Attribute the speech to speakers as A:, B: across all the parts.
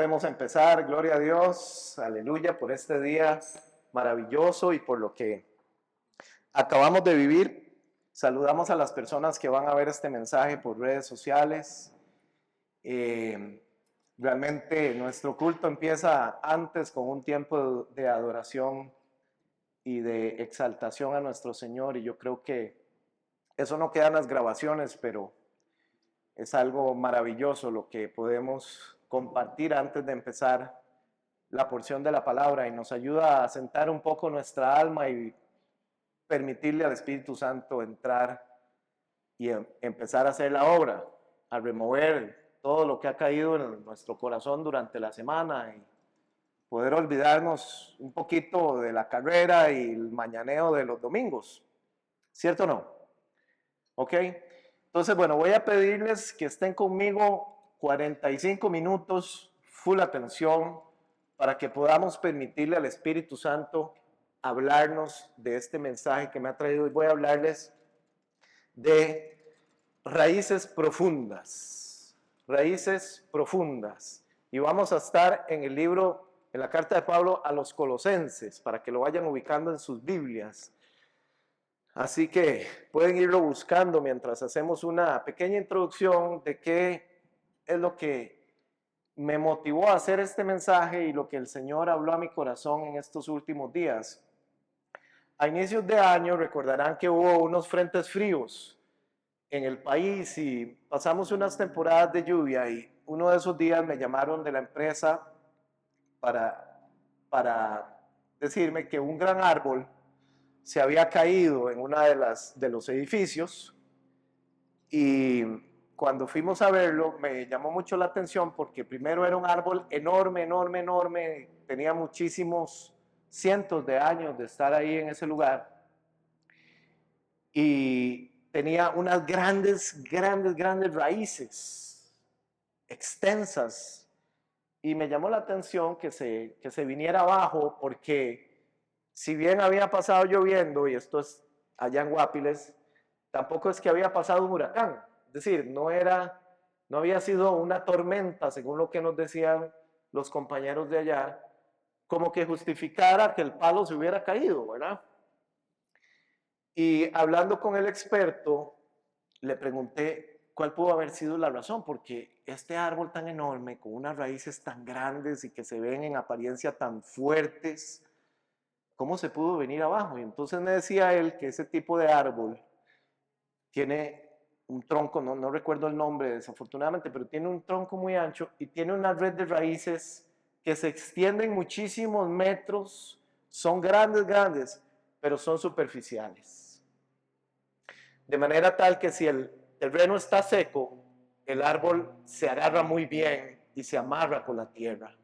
A: podemos empezar. Gloria a Dios, aleluya, por este día maravilloso y por lo que acabamos de vivir. Saludamos a las personas que van a ver este mensaje por redes sociales. Realmente nuestro culto empieza antes con un tiempo de adoración y de exaltación a nuestro Señor, y yo creo que eso no queda en las grabaciones, pero es algo maravilloso lo que podemos compartir antes de empezar la porción de la palabra, y nos ayuda a sentar un poco nuestra alma y permitirle al Espíritu Santo entrar y empezar a hacer la obra, a remover todo lo que ha caído en nuestro corazón durante la semana y poder olvidarnos un poquito de la carrera y el mañaneo de los domingos. ¿Cierto o no? ¿Ok? Entonces, bueno, voy a pedirles que estén conmigo 45 minutos, full atención, para que podamos permitirle al Espíritu Santo hablarnos de este mensaje que me ha traído. Y voy a hablarles de raíces profundas, raíces profundas. Y vamos a estar en el libro, en la carta de Pablo a los Colosenses, para que lo vayan ubicando en sus Biblias. Así que pueden irlo buscando mientras hacemos una pequeña introducción de qué es lo que me motivó a hacer este mensaje y lo que el Señor habló a mi corazón en estos últimos días. A inicios de año recordarán que hubo unos frentes fríos en el país y pasamos unas temporadas de lluvia, y uno de esos días me llamaron de la empresa para decirme que un gran árbol se había caído en una de los edificios, y cuando fuimos a verlo me llamó mucho la atención porque primero era un árbol enorme, enorme, enorme, tenía muchísimos cientos de años de estar ahí en ese lugar y tenía unas grandes, grandes, grandes raíces extensas, y me llamó la atención que se viniera abajo porque si bien había pasado lloviendo, y esto es allá en Guapiles, tampoco es que había pasado un huracán. Es decir, no había sido una tormenta, según lo que nos decían los compañeros de allá, como que justificara que el palo se hubiera caído, ¿verdad? Y hablando con el experto, le pregunté cuál pudo haber sido la razón, porque este árbol tan enorme, con unas raíces tan grandes y que se ven en apariencia tan fuertes, ¿cómo se pudo venir abajo? Y entonces me decía él que ese tipo de árbol tiene un tronco, no recuerdo el nombre desafortunadamente, pero tiene un tronco muy ancho y tiene una red de raíces que se extienden muchísimos metros, son grandes, grandes, pero son superficiales. De manera tal que si el terreno está seco, el árbol se agarra muy bien y se amarra con la tierra.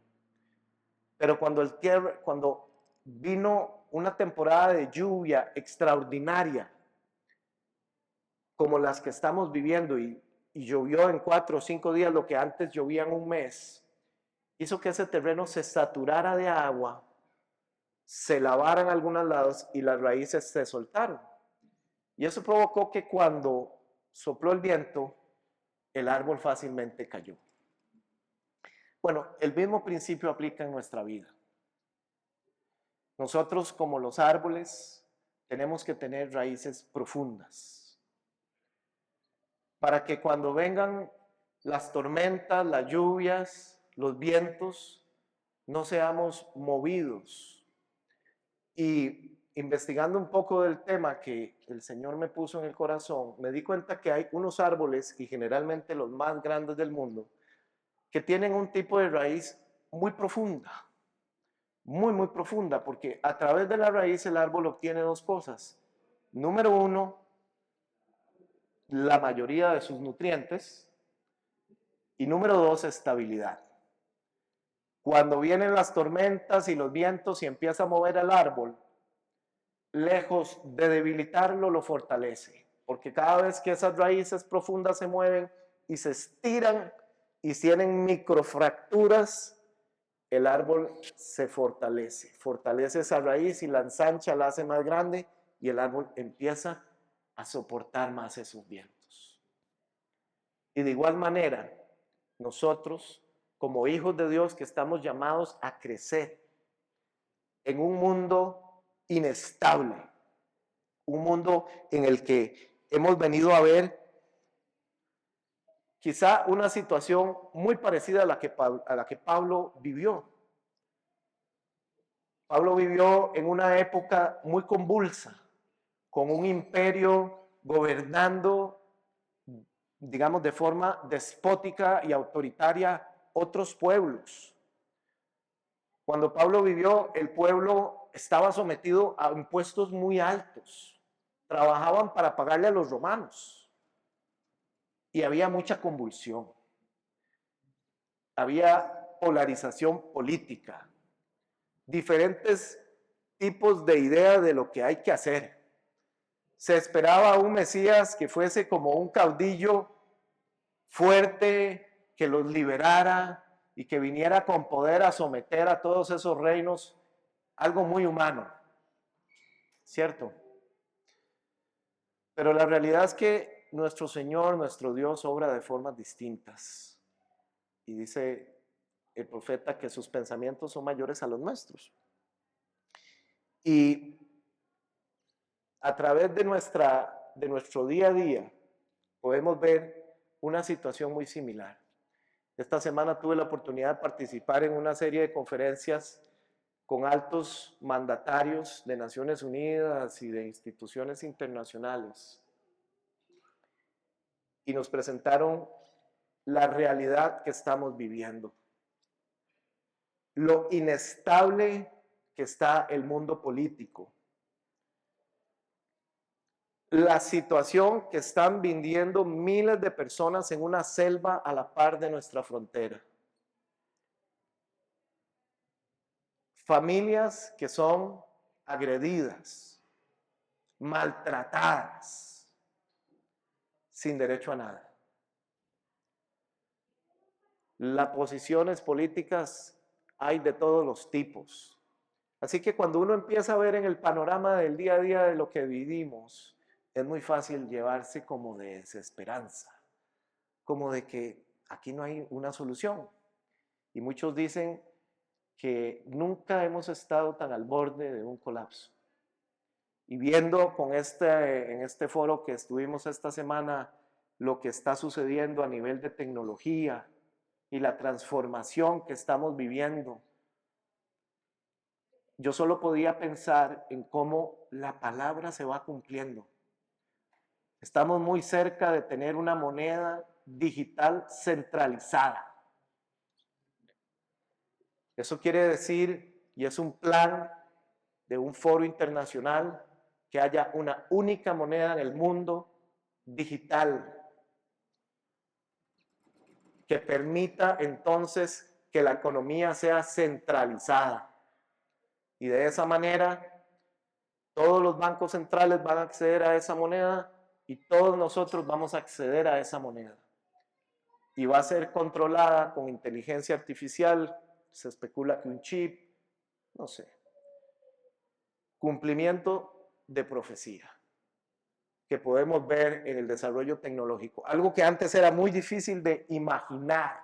A: Pero cuando vino una temporada de lluvia extraordinaria, como las que estamos viviendo, y llovió en 4 o 5 días lo que antes llovía en un mes, hizo que ese terreno se saturara de agua, se lavara en algunos lados y las raíces se soltaron. Y eso provocó que cuando sopló el viento, el árbol fácilmente cayó. Bueno, el mismo principio aplica en nuestra vida. Nosotros, como los árboles, tenemos que tener raíces profundas para que cuando vengan las tormentas, las lluvias, los vientos, no seamos movidos. Y investigando un poco del tema que el Señor me puso en el corazón, me di cuenta que hay unos árboles, y generalmente los más grandes del mundo, que tienen un tipo de raíz muy profunda, muy, muy profunda, porque a través de la raíz el árbol obtiene dos cosas. Número uno, la mayoría de sus nutrientes, y número dos, estabilidad. Cuando vienen las tormentas y los vientos y empieza a mover el árbol, lejos de debilitarlo, lo fortalece, porque cada vez que esas raíces profundas se mueven y se estiran y tienen microfracturas, el árbol se fortalece esa raíz y la ensancha, la hace más grande, y el árbol empieza a soportar más esos vientos. Y de igual manera, nosotros, como hijos de Dios, que estamos llamados a crecer en un mundo inestable, un mundo en el que hemos venido a ver quizá una situación muy parecida a la que Pablo vivió. Pablo vivió en una época muy convulsa, con un imperio gobernando, digamos, de forma despótica y autoritaria otros pueblos. Cuando Pablo vivió, el pueblo estaba sometido a impuestos muy altos. Trabajaban para pagarle a los romanos. Y había mucha convulsión. Había polarización política. Diferentes tipos de ideas de lo que hay que hacer. Se esperaba un Mesías que fuese como un caudillo fuerte, que los liberara y que viniera con poder a someter a todos esos reinos, algo muy humano, ¿cierto? Pero la realidad es que nuestro Señor, nuestro Dios, obra de formas distintas. Y dice el profeta que sus pensamientos son mayores a los nuestros. Y a través de nuestro día a día podemos ver una situación muy similar. Esta semana tuve la oportunidad de participar en una serie de conferencias con altos mandatarios de Naciones Unidas y de instituciones internacionales. Y nos presentaron la realidad que estamos viviendo. Lo inestable que está el mundo político. La situación que están viviendo miles de personas en una selva a la par de nuestra frontera. Familias que son agredidas, maltratadas, sin derecho a nada. Las posiciones políticas hay de todos los tipos. Así que cuando uno empieza a ver en el panorama del día a día de lo que vivimos, es muy fácil llevarse como de desesperanza, como de que aquí no hay una solución. Y muchos dicen que nunca hemos estado tan al borde de un colapso. Y viendo en este foro que estuvimos esta semana lo que está sucediendo a nivel de tecnología y la transformación que estamos viviendo, yo solo podía pensar en cómo la palabra se va cumpliendo. Estamos muy cerca de tener una moneda digital centralizada. Eso quiere decir, y es un plan de un foro internacional, que haya una única moneda en el mundo digital que permita entonces que la economía sea centralizada. Y de esa manera, todos los bancos centrales van a acceder a esa moneda y todos nosotros vamos a acceder a esa moneda. Y va a ser controlada con inteligencia artificial, se especula que un chip, no sé. Cumplimiento de profecía que podemos ver en el desarrollo tecnológico. Algo que antes era muy difícil de imaginar.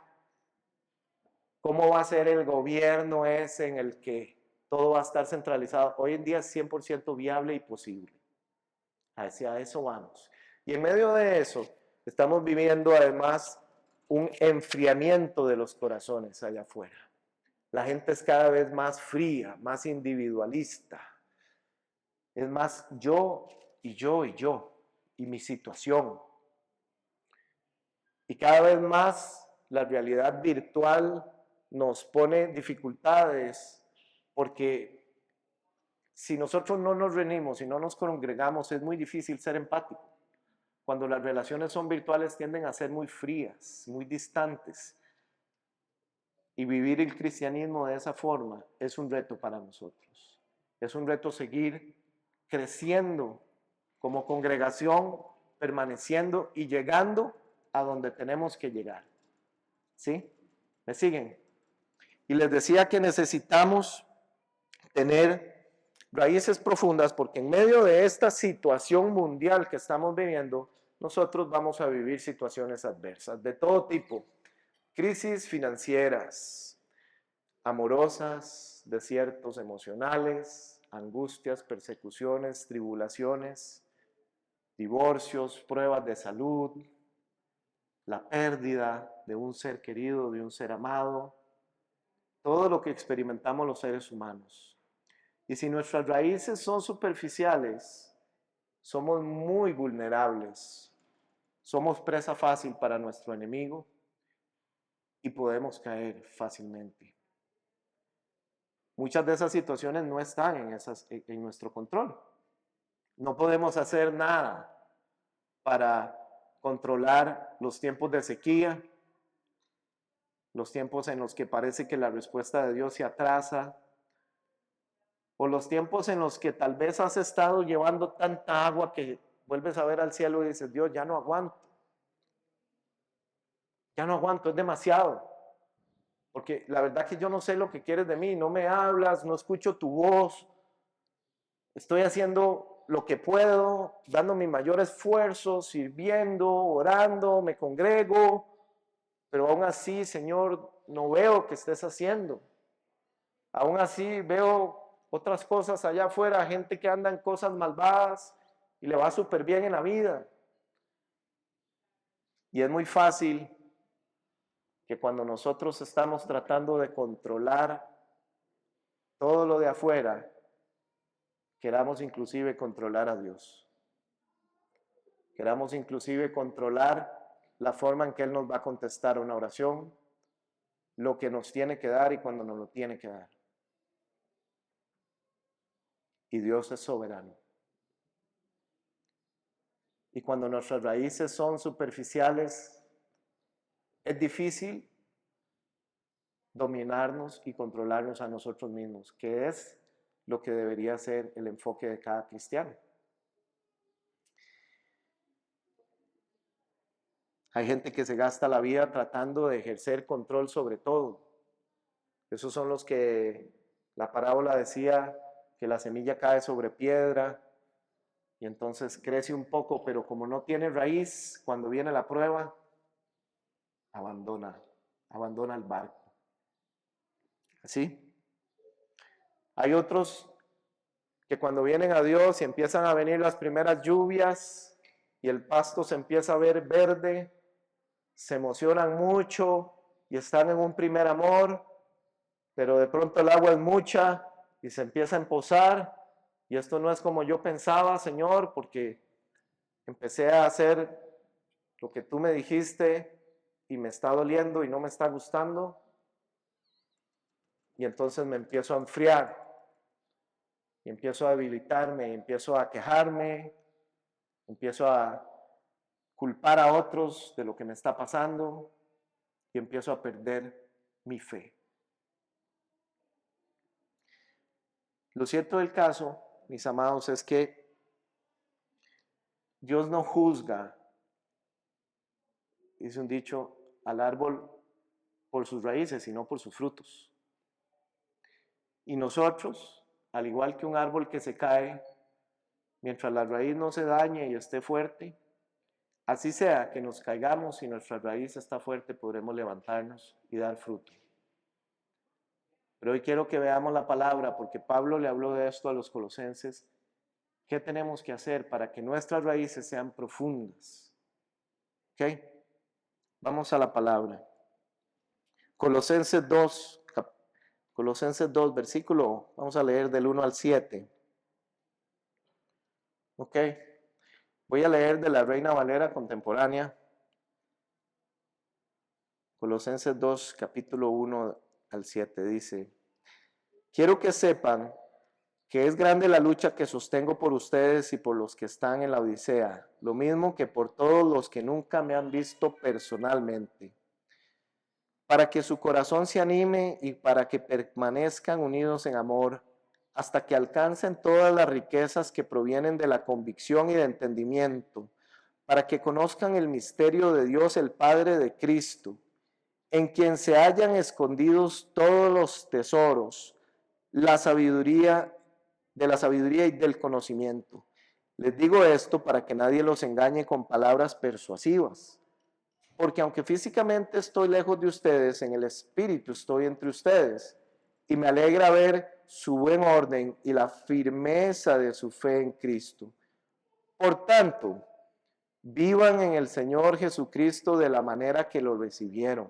A: ¿Cómo va a ser el gobierno ese en el que todo va a estar centralizado? Hoy en día es 100% viable y posible. Hacia eso vamos. Y en medio de eso, estamos viviendo además un enfriamiento de los corazones allá afuera. La gente es cada vez más fría, más individualista. Es más yo y yo y yo y mi situación. Y cada vez más la realidad virtual nos pone dificultades porque si nosotros no nos reunimos y no nos congregamos es muy difícil ser empático. Cuando las relaciones son virtuales tienden a ser muy frías, muy distantes. Y vivir el cristianismo de esa forma es un reto para nosotros. Es un reto seguir creciendo como congregación, permaneciendo y llegando a donde tenemos que llegar. ¿Sí? ¿Me siguen? Y les decía que necesitamos tener raíces profundas porque en medio de esta situación mundial que estamos viviendo, nosotros vamos a vivir situaciones adversas de todo tipo Crisis financieras, amorosas, desiertos emocionales, angustias, persecuciones, tribulaciones, divorcios, pruebas de salud, la pérdida de un ser querido, de un ser amado, todo lo que experimentamos los seres humanos. Y si nuestras raíces son superficiales, somos muy vulnerables, somos presa fácil para nuestro enemigo y podemos caer fácilmente. Muchas de esas situaciones no están en nuestro control. No podemos hacer nada para controlar los tiempos de sequía, los tiempos en los que parece que la respuesta de Dios se atrasa, o los tiempos en los que tal vez has estado llevando tanta agua que vuelves a ver al cielo y dices, Dios, ya no aguanto, es demasiado, porque la verdad que yo no sé lo que quieres de mí, no me hablas, no escucho tu voz, estoy haciendo lo que puedo, dando mi mayor esfuerzo, sirviendo, orando, me congrego, pero aún así, Señor, no veo que estés haciendo. Aún así veo otras cosas allá afuera, gente que anda en cosas malvadas y le va súper bien en la vida. Y es muy fácil que cuando nosotros estamos tratando de controlar todo lo de afuera, queramos inclusive controlar a Dios. Queramos inclusive controlar la forma en que Él nos va a contestar una oración, lo que nos tiene que dar y cuando nos lo tiene que dar. Y Dios es soberano. Y cuando nuestras raíces son superficiales, es difícil dominarnos y controlarnos a nosotros mismos, que es lo que debería ser el enfoque de cada cristiano. Hay gente que se gasta la vida tratando de ejercer control sobre todo. Esos son los que la parábola decía que la semilla cae sobre piedra y entonces crece un poco, pero como no tiene raíz, cuando viene la prueba, abandona el barco. ¿Así? Hay otros que cuando vienen a Dios y empiezan a venir las primeras lluvias y el pasto se empieza a ver verde, se emocionan mucho y están en un primer amor, pero de pronto el agua es mucha y se empieza a empozar y esto no es como yo pensaba, Señor, porque empecé a hacer lo que tú me dijiste y me está doliendo y no me está gustando y entonces me empiezo a enfriar y empiezo a debilitarme, y empiezo a quejarme, empiezo a culpar a otros de lo que me está pasando y empiezo a perder mi fe. Lo cierto del caso, mis amados, es que Dios no juzga, dice un dicho, al árbol por sus raíces, sino por sus frutos. Y nosotros, al igual que un árbol que se cae, mientras la raíz no se dañe y esté fuerte, así sea que nos caigamos y nuestra raíz está fuerte, podremos levantarnos y dar fruto. Pero hoy quiero que veamos la palabra, porque Pablo le habló de esto a los colosenses. ¿Qué tenemos que hacer para que nuestras raíces sean profundas? ¿Ok? Vamos a la palabra. Colosenses 2, versículo, vamos a leer del 1 al 7. ¿Ok? Voy a leer de la Reina Valera contemporánea. Colosenses 2, capítulo 1 al 7 dice: quiero que sepan que es grande la lucha que sostengo por ustedes y por los que están en la Odisea, lo mismo que por todos los que nunca me han visto personalmente, para que su corazón se anime y para que permanezcan unidos en amor, hasta que alcancen todas las riquezas que provienen de la convicción y de entendimiento, para que conozcan el misterio de Dios el Padre de Cristo, en quien se hallan escondidos todos los tesoros, la sabiduría y del conocimiento. Les digo esto para que nadie los engañe con palabras persuasivas. porque aunque físicamente estoy lejos de ustedes, en el espíritu estoy entre ustedes, y me alegra ver su buen orden y la firmeza de su fe en Cristo. Por tanto, vivan en el Señor Jesucristo de la manera que lo recibieron,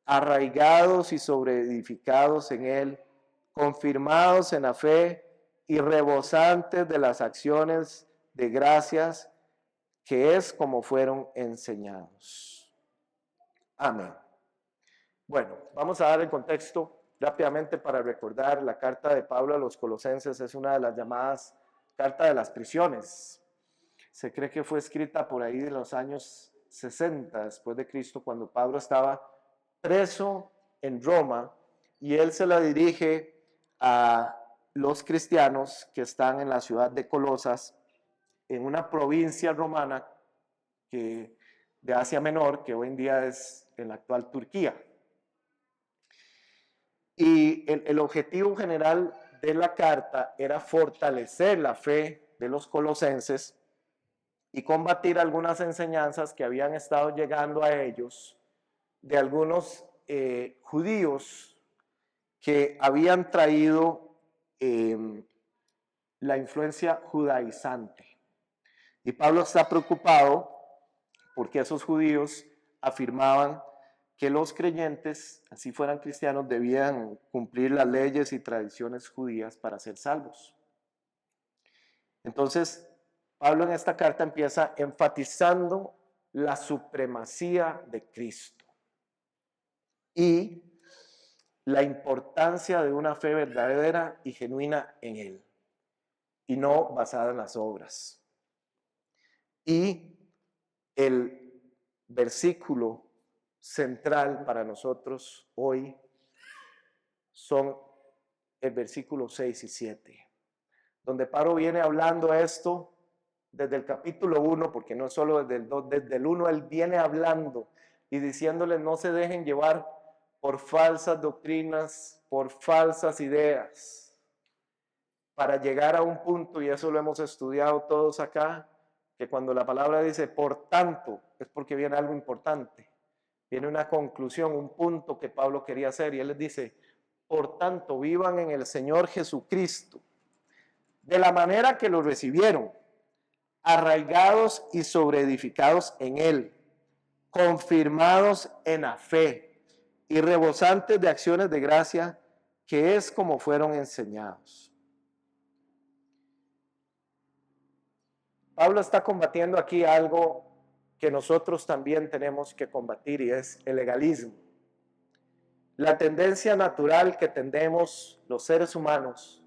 A: arraigados y sobreedificados en Él, confirmados en la fe y rebosantes de las acciones de gracias, que es como fueron enseñados. Amén. Bueno, vamos a dar el contexto rápidamente para recordar. La carta de Pablo a los Colosenses es una de las llamadas carta de las prisiones. Se cree que fue escrita por ahí de los años 60 después de Cristo, cuando Pablo estaba preso en Roma, y él se la dirige a los cristianos que están en la ciudad de Colosas, en una provincia romana de Asia Menor, que hoy en día es en la actual Turquía. Y el objetivo general de la carta era fortalecer la fe de los colosenses y combatir algunas enseñanzas que habían estado llegando a ellos de algunos judíos que habían traído la influencia judaizante. Y Pablo está preocupado porque esos judíos afirmaban que los creyentes, así fueran cristianos, debían cumplir las leyes y tradiciones judías para ser salvos. Entonces, Pablo en esta carta empieza enfatizando la supremacía de Cristo y la importancia de una fe verdadera y genuina en Él, y no basada en las obras. Y el versículo central para nosotros hoy son el versículo 6 y 7, donde Pablo viene hablando esto desde el capítulo 1, porque no es solo desde el 2, desde el 1 él viene hablando y diciéndoles no se dejen llevar por falsas doctrinas, por falsas ideas, para llegar a un punto, y eso lo hemos estudiado todos acá, que cuando la palabra dice por tanto, es porque viene algo importante, viene una conclusión, un punto que Pablo quería hacer, y él les dice, por tanto, vivan en el Señor Jesucristo, de la manera que lo recibieron, arraigados y sobreedificados en Él, confirmados en la fe y rebosantes de acciones de gracia, que es como fueron enseñados. Pablo está combatiendo aquí algo que nosotros también tenemos que combatir, y es el legalismo. La tendencia natural que tendemos los seres humanos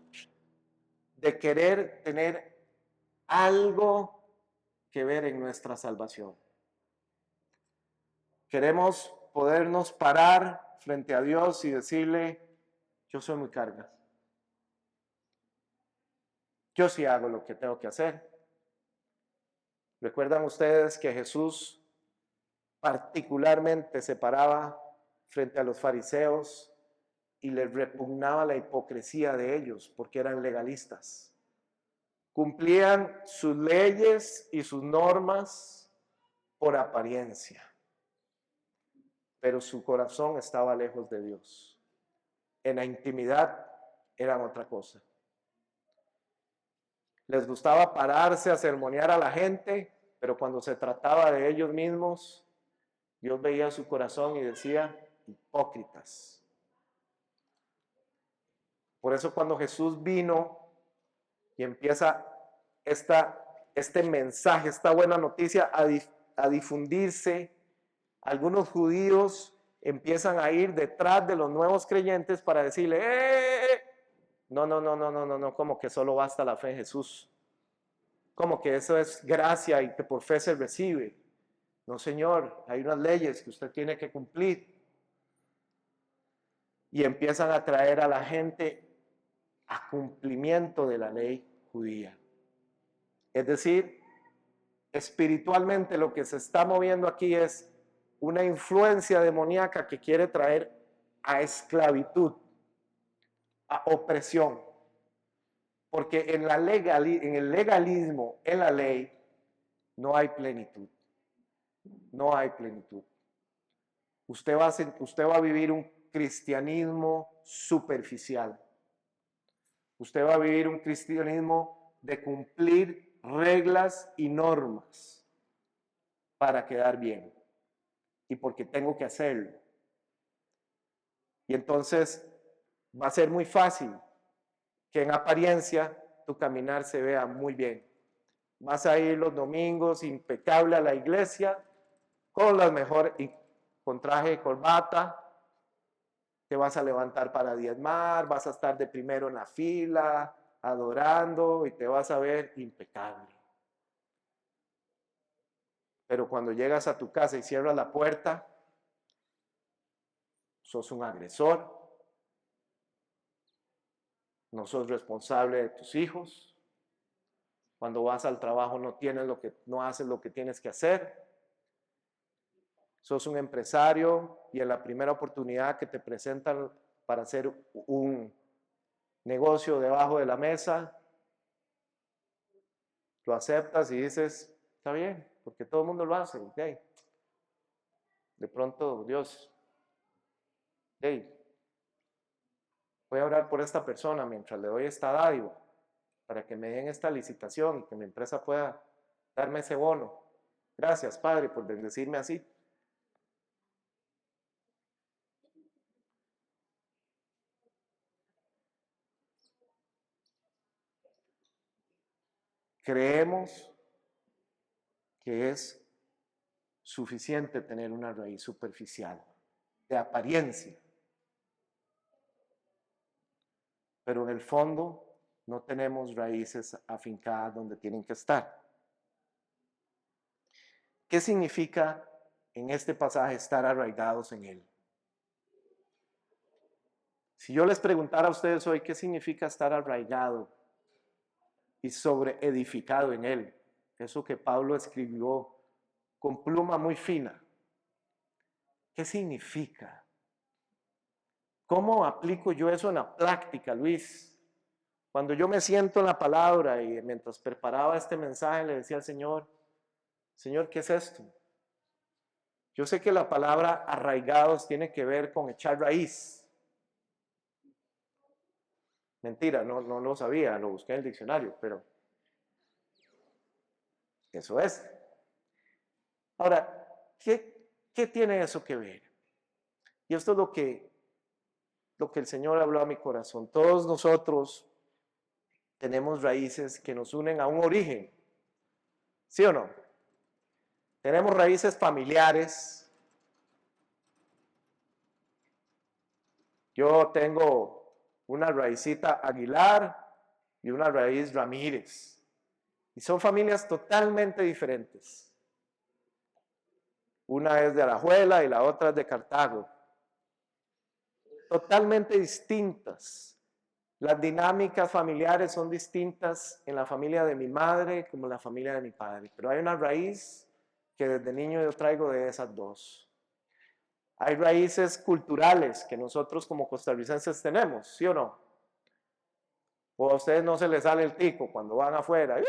A: de querer tener algo que ver en nuestra salvación. Queremos podernos parar frente a Dios y decirle, yo soy mi carga. Yo sí hago lo que tengo que hacer. ¿Recuerdan ustedes que Jesús particularmente se paraba frente a los fariseos y les repugnaba la hipocresía de ellos porque eran legalistas? Cumplían sus leyes y sus normas por apariencia, pero su corazón estaba lejos de Dios. En la intimidad eran otra cosa. Les gustaba pararse a sermonear a la gente, pero cuando se trataba de ellos mismos, Dios veía su corazón y decía, hipócritas. Por eso cuando Jesús vino y empieza este mensaje, esta buena noticia a difundirse, algunos judíos empiezan a ir detrás de los nuevos creyentes para decirle, no, como que solo basta la fe en Jesús, como que eso es gracia y que por fe se recibe. No, Señor, hay unas leyes que usted tiene que cumplir. Y empiezan a traer a la gente a cumplimiento de la ley judía. Es decir, espiritualmente lo que se está moviendo aquí es una influencia demoníaca que quiere traer a esclavitud, a opresión. Porque en el legalismo, en la ley, no hay plenitud. No hay plenitud. usted va a vivir un cristianismo superficial. Usted va a vivir un cristianismo de cumplir reglas y normas para quedar bien y porque tengo que hacerlo. Y entonces va a ser muy fácil que en apariencia tu caminar se vea muy bien. Vas a ir los domingos impecable a la iglesia con las mejores, con traje y corbata, te vas a levantar para diezmar, vas a estar de primero en la fila, adorando y te vas a ver impecable. Pero cuando llegas a tu casa y cierras la puerta, sos un agresor, no sos responsable de tus hijos. Cuando vas al trabajo no haces lo que tienes que hacer. Sos un empresario y en la primera oportunidad que te presentan para hacer un negocio debajo de la mesa, lo aceptas y dices, está bien, porque todo el mundo lo hace. Okay. De pronto, Dios, hey, voy a orar por esta persona mientras le doy esta dádiva para que me den esta licitación y que mi empresa pueda darme ese bono. Gracias, Padre, por bendecirme así. Creemos que es suficiente tener una raíz superficial, de apariencia, pero en el fondo no tenemos raíces afincadas donde tienen que estar. ¿Qué significa en este pasaje estar arraigados en él? Si yo les preguntara a ustedes hoy qué significa estar arraigado y sobreedificado en él, eso que Pablo escribió con pluma muy fina, ¿qué significa? ¿Cómo aplico yo eso en la práctica, Luis? Cuando yo me siento en la palabra y mientras preparaba este mensaje le decía al Señor, Señor, ¿qué es esto? Yo sé que la palabra arraigados tiene que ver con echar raíz. Mentira, no lo sabía, lo busqué en el diccionario, pero eso es. Ahora, ¿qué tiene eso que ver? Y esto es lo que el Señor habló a mi corazón. Todos nosotros tenemos raíces que nos unen a un origen, ¿sí o no? Tenemos raíces familiares. Yo tengo una raícita Aguilar y una raíz Ramírez. Y son familias totalmente diferentes. Una es de Alajuela y la otra es de Cartago. Totalmente distintas. Las dinámicas familiares son distintas en la familia de mi madre como en la familia de mi padre. Pero hay una raíz que desde niño yo traigo de esas dos. Hay raíces culturales que nosotros como costarricenses tenemos, ¿sí o no? O a ustedes no se les sale el tico cuando van afuera.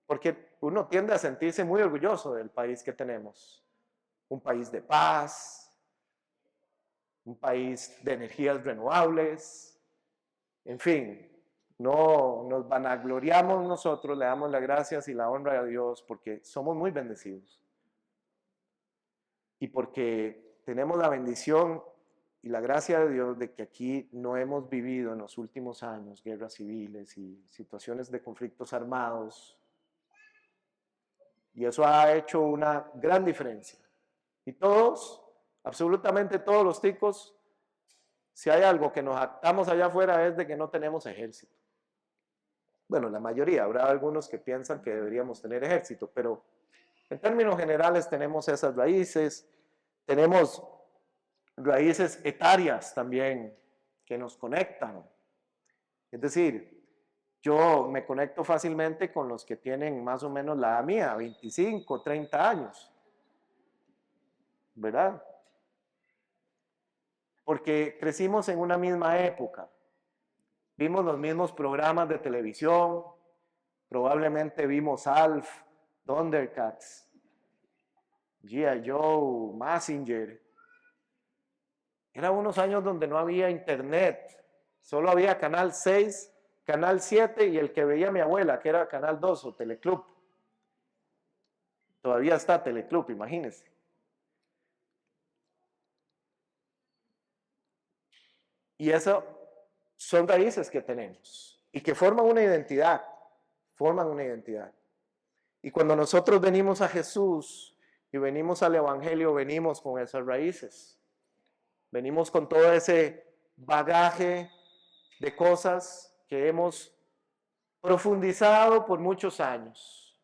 A: Porque uno tiende a sentirse muy orgulloso del país que tenemos. Un país de paz, un país de energías renovables, en fin, no nos vanagloriamos nosotros, le damos las gracias y la honra a Dios porque somos muy bendecidos. Y porque tenemos la bendición y la gracia de Dios de que aquí no hemos vivido en los últimos años guerras civiles y situaciones de conflictos armados. Y eso ha hecho una gran diferencia. Y todos, absolutamente todos los ticos, si hay algo que nos jactamos allá afuera es de que no tenemos ejército. Bueno, la mayoría, habrá algunos que piensan que deberíamos tener ejército, pero en términos generales tenemos esas raíces, tenemos raíces etarias también que nos conectan. Es decir, yo me conecto fácilmente con los que tienen más o menos la edad mía, 25, 30 años, ¿verdad? Porque crecimos en una misma época, vimos los mismos programas de televisión, probablemente vimos Alf, Thundercats, G.I. Joe, Mazinger. Eran unos años donde no había internet, solo había Canal 6, Canal 7 y el que veía mi abuela, que era Canal 2 o Teleclub. Todavía está Teleclub, imagínense. Y eso son raíces que tenemos y que forman una identidad, forman una identidad. Y cuando nosotros venimos a Jesús y venimos al Evangelio, venimos con esas raíces. Venimos con todo ese bagaje de cosas que hemos profundizado por muchos años.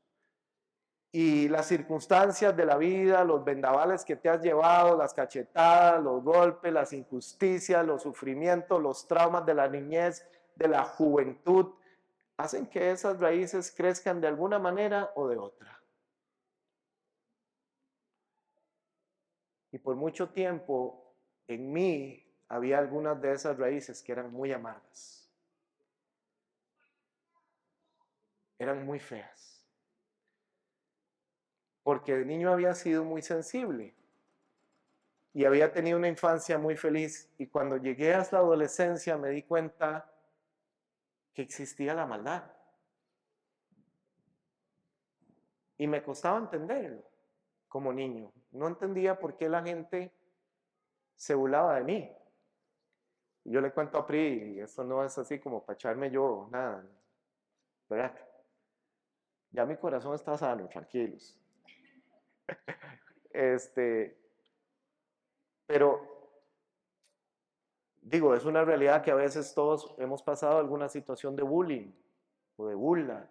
A: Y las circunstancias de la vida, los vendavales que te has llevado, las cachetadas, los golpes, las injusticias, los sufrimientos, los traumas de la niñez, de la juventud, hacen que esas raíces crezcan de alguna manera o de otra. Y por mucho tiempo en mí había algunas de esas raíces que eran muy amargas. Eran muy feas. Porque de niño había sido muy sensible y había tenido una infancia muy feliz. Y cuando llegué hasta la adolescencia me di cuenta que existía la maldad. Y me costaba entenderlo como niño. No entendía por qué la gente se burlaba de mí. Yo le cuento a Pri, y esto no es así como para echarme yo, nada, ¿verdad? Ya mi corazón está sano, tranquilos. Pero digo, es una realidad que a veces todos hemos pasado alguna situación de bullying o de burla.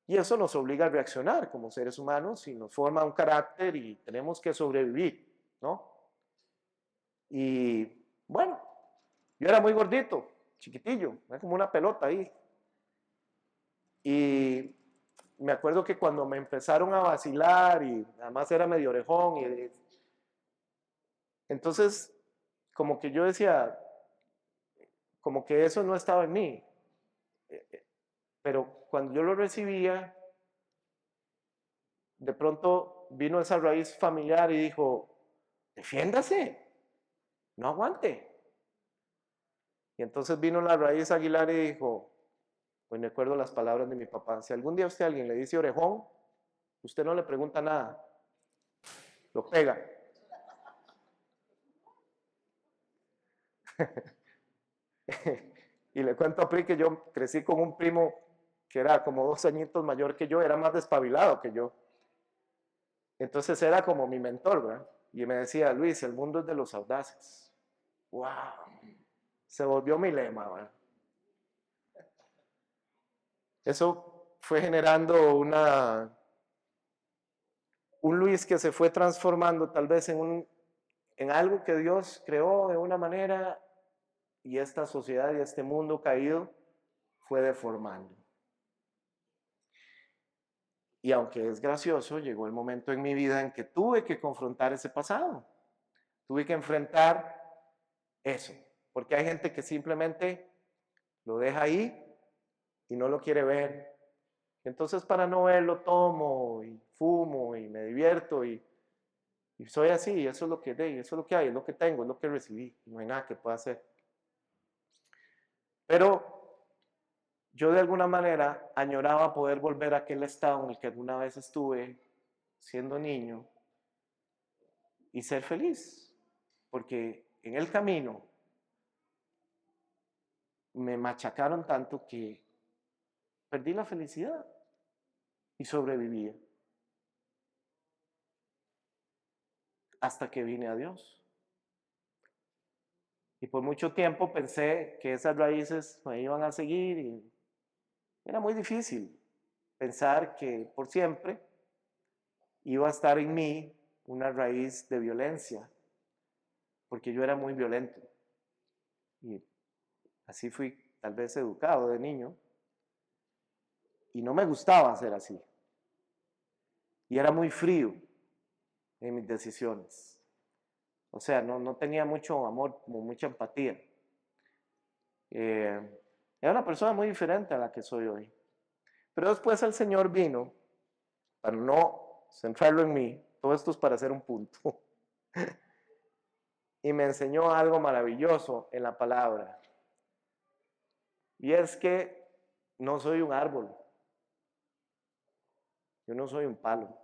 A: Y eso nos obliga a reaccionar como seres humanos y nos forma un carácter y tenemos que sobrevivir, ¿no? Y bueno, yo era muy gordito, chiquitillo, era como una pelota ahí. Y me acuerdo que cuando me empezaron a vacilar y además era medio orejón, entonces como que yo decía, como que eso no estaba en mí. Pero cuando yo lo recibía, de pronto vino esa raíz familiar y dijo, defiéndase, no aguante. Y entonces vino la raíz Aguilar y dijo, pues me acuerdo las palabras de mi papá, si algún día usted a alguien le dice orejón, usted no le pregunta nada, lo pega. Y le cuento a Pri que yo crecí con un primo que era como 2 añitos mayor que yo, era más despabilado que yo. Entonces era como mi mentor, ¿verdad? Y me decía, Luis, el mundo es de los audaces. ¡Wow! Se volvió mi lema, ¿verdad? Eso fue generando un Luis que se fue transformando tal vez en algo que Dios creó de una manera y esta sociedad y este mundo caído fue deformando. Y aunque es gracioso, llegó el momento en mi vida en que tuve que confrontar ese pasado. Tuve que enfrentar eso. Porque hay gente que simplemente lo deja ahí y no lo quiere ver. Entonces para no verlo tomo y fumo y me divierto y soy así, eso es lo que eso es lo que hay, es lo que tengo, es lo que recibí. No hay nada que pueda hacer. Pero yo de alguna manera añoraba poder volver a aquel estado en el que alguna vez estuve siendo niño y ser feliz, porque en el camino me machacaron tanto que perdí la felicidad y sobreviví hasta que vine a Dios. Y por mucho tiempo pensé que esas raíces me iban a seguir y era muy difícil pensar que por siempre iba a estar en mí una raíz de violencia, porque yo era muy violento. Y así fui tal vez educado de niño. Y no me gustaba ser así. Y era muy frío en mis decisiones. O sea, no tenía mucho amor, como mucha empatía. Era una persona muy diferente a la que soy hoy. Pero después el Señor vino, para no centrarlo en mí, todo esto es para hacer un punto. Y me enseñó algo maravilloso en la palabra. Y es que no soy un árbol. Yo no soy un palo.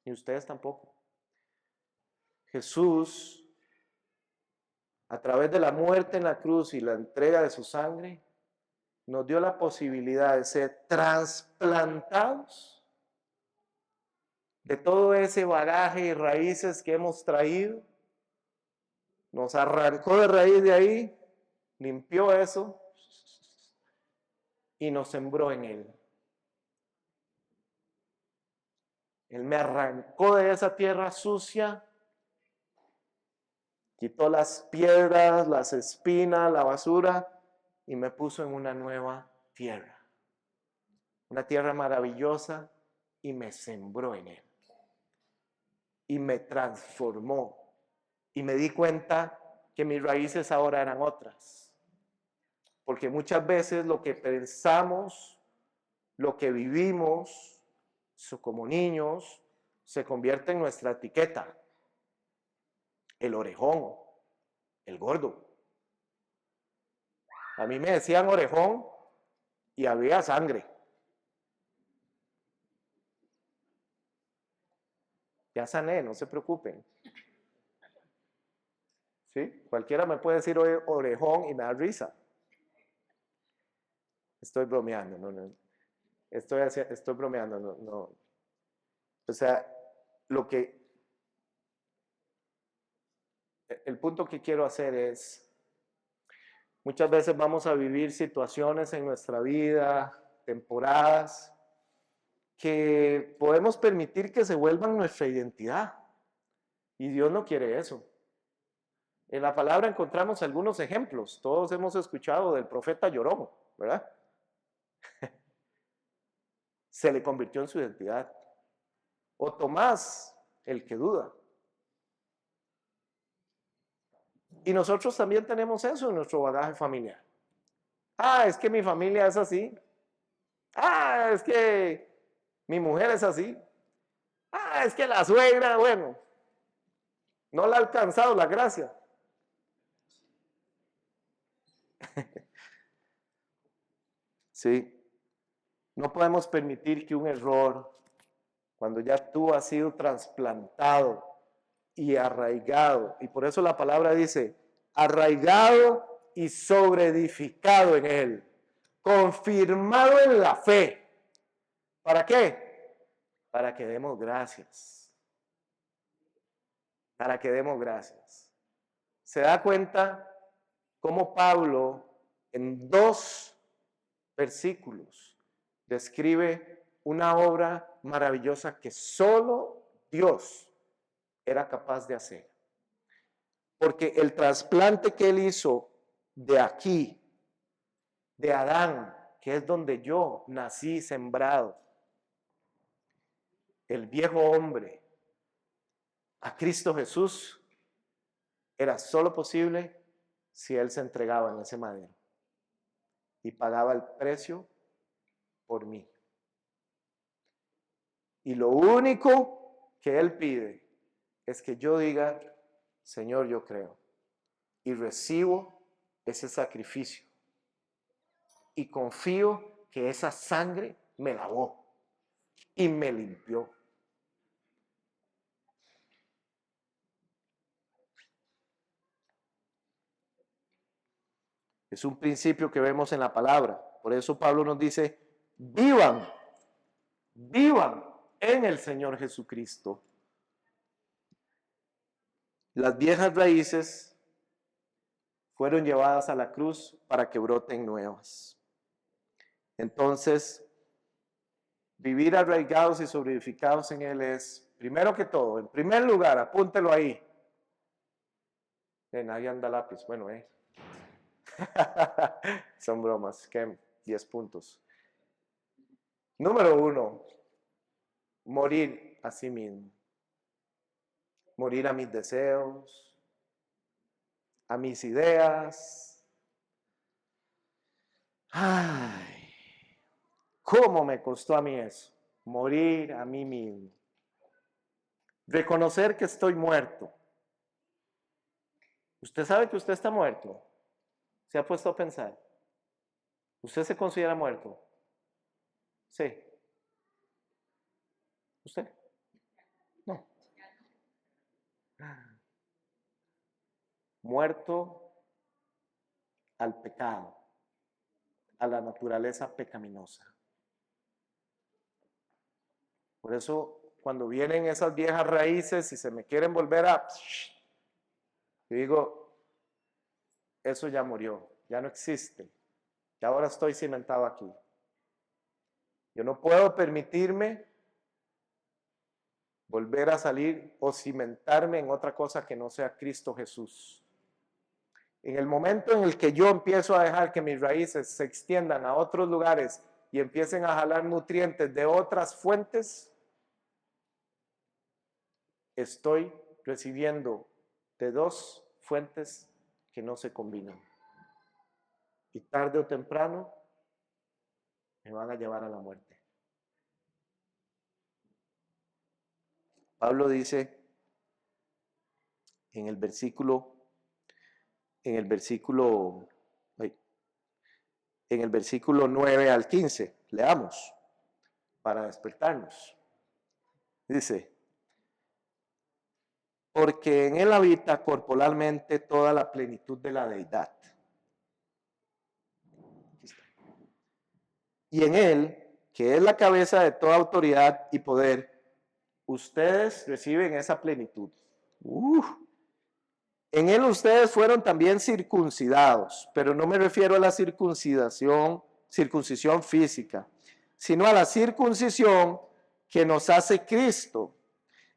A: Ni ustedes tampoco. Jesús, a través de la muerte en la cruz y la entrega de su sangre, nos dio la posibilidad de ser trasplantados de todo ese bagaje y raíces que hemos traído. Nos arrancó de raíz de ahí, limpió eso y nos sembró en él. Él me arrancó de esa tierra sucia, quitó las piedras, las espinas, la basura y me puso en una nueva tierra. Una tierra maravillosa y me sembró en él. Y me transformó. Y me di cuenta que mis raíces ahora eran otras. Porque muchas veces lo que pensamos, lo que vivimos, como niños, se convierte en nuestra etiqueta. El orejón, el gordo. A mí me decían orejón y había sangre. Ya sané, no se preocupen. ¿Sí? Cualquiera me puede decir orejón y me da risa. Estoy bromeando, no. Estoy bromeando, no. O sea, el punto que quiero hacer es, muchas veces vamos a vivir situaciones en nuestra vida, temporadas, que podemos permitir que se vuelvan nuestra identidad. Y Dios no quiere eso. En la palabra encontramos algunos ejemplos. Todos hemos escuchado del profeta Llorón, ¿verdad? Se le convirtió en su identidad. O Tomás, el que duda. Y nosotros también tenemos eso en nuestro bagaje familiar. Ah, es que mi familia es así. Ah, es que mi mujer es así. Ah, es que la suegra, bueno, no le ha alcanzado la gracia. Sí, no podemos permitir que un error, cuando ya tú has sido trasplantado y arraigado, y por eso la palabra dice, arraigado y sobreedificado en él, confirmado en la fe. ¿Para qué? Para que demos gracias. Para que demos gracias. Se da cuenta cómo Pablo en 2 versículos describe una obra maravillosa que solo Dios era capaz de hacer. Porque el trasplante que él hizo de aquí, de Adán, que es donde yo nací sembrado, el viejo hombre, a Cristo Jesús, era solo posible si él se entregaba en ese madero y pagaba el precio por mí. Y lo único que él pide es que yo diga, Señor, yo creo y recibo ese sacrificio y confío que esa sangre me lavó y me limpió. Es un principio que vemos en la palabra. Por eso Pablo nos dice, vivan en el Señor Jesucristo. Las viejas raíces fueron llevadas a la cruz para que broten nuevas. Entonces, vivir arraigados y sobreedificados en Él es, primero que todo, en primer lugar, apúntelo ahí. Nadie anda lápiz, bueno, son bromas, que 10 puntos. Número 1, morir a sí mismo. Morir a mis deseos, a mis ideas. Ay, ¿cómo me costó a mí eso? Morir a mí mismo. Reconocer que estoy muerto. ¿Usted sabe que usted está muerto? ¿Se ha puesto a pensar? ¿Usted se considera muerto? Sí. ¿Usted? No. Muerto al pecado, a la naturaleza pecaminosa. Por eso, cuando vienen esas viejas raíces y se me quieren volver a... Yo digo, eso ya murió, ya no existe. Y ahora estoy cimentado aquí. Yo no puedo permitirme volver a salir o cimentarme en otra cosa que no sea Cristo Jesús. En el momento en el que yo empiezo a dejar que mis raíces se extiendan a otros lugares y empiecen a jalar nutrientes de otras fuentes, estoy recibiendo de dos fuentes que no se combinan. Y tarde o temprano me van a llevar a la muerte. Pablo dice en el versículo 9 al 15, leamos para despertarnos. Dice, porque en él habita corporalmente toda la plenitud de la deidad. Y en él, que es la cabeza de toda autoridad y poder, ustedes reciben esa plenitud. En él ustedes fueron también circuncidados, pero no me refiero a la circuncisión física, sino a la circuncisión que nos hace Cristo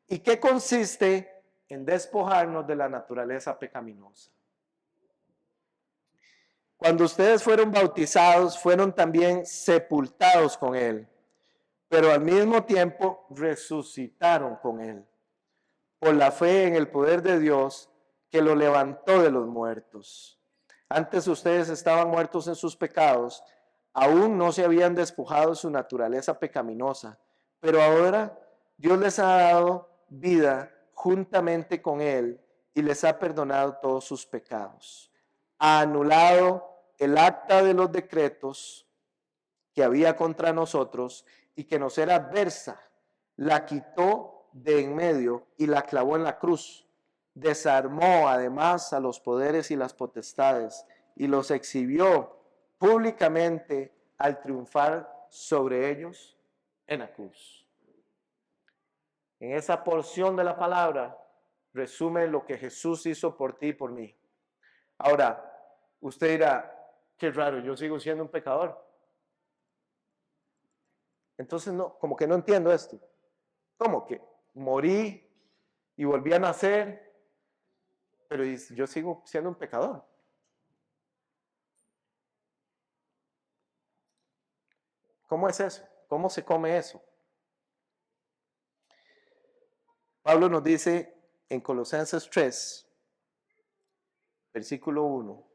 A: y que consiste en despojarnos de la naturaleza pecaminosa. Cuando ustedes fueron bautizados, fueron también sepultados con él, pero al mismo tiempo resucitaron con él, por la fe en el poder de Dios que lo levantó de los muertos. Antes ustedes estaban muertos en sus pecados, aún no se habían despojado de su naturaleza pecaminosa, pero ahora Dios les ha dado vida juntamente con él y les ha perdonado todos sus pecados. Ha anulado el acta de los decretos que había contra nosotros y que nos era adversa, la quitó de en medio y la clavó en la cruz. Desarmó además a los poderes y las potestades y los exhibió públicamente al triunfar sobre ellos en la cruz. En esa porción de la palabra resume lo que Jesús hizo por ti y por mí. Ahora, usted dirá, qué raro, yo sigo siendo un pecador. Entonces, no, como que no entiendo esto. ¿Cómo que morí y volví a nacer, pero yo sigo siendo un pecador? ¿Cómo es eso? ¿Cómo se come eso? Pablo nos dice en Colosenses 3, versículo 1,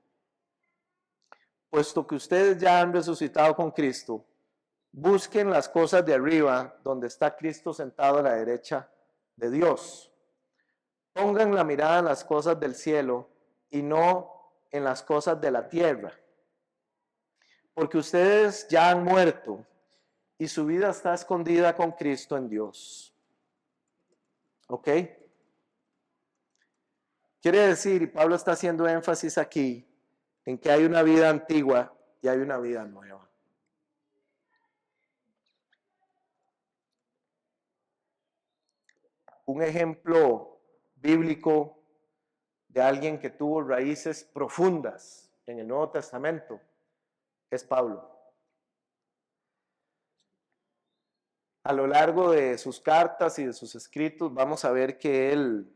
A: puesto que ustedes ya han resucitado con Cristo, busquen las cosas de arriba, donde está Cristo sentado a la derecha de Dios. Pongan la mirada en las cosas del cielo y no en las cosas de la tierra, porque ustedes ya han muerto y su vida está escondida con Cristo en Dios. ¿Ok? Quiere decir, y Pablo está haciendo énfasis aquí, en que hay una vida antigua y hay una vida nueva. Un ejemplo bíblico de alguien que tuvo raíces profundas en el Nuevo Testamento es Pablo. A lo largo de sus cartas y de sus escritos vamos a ver que él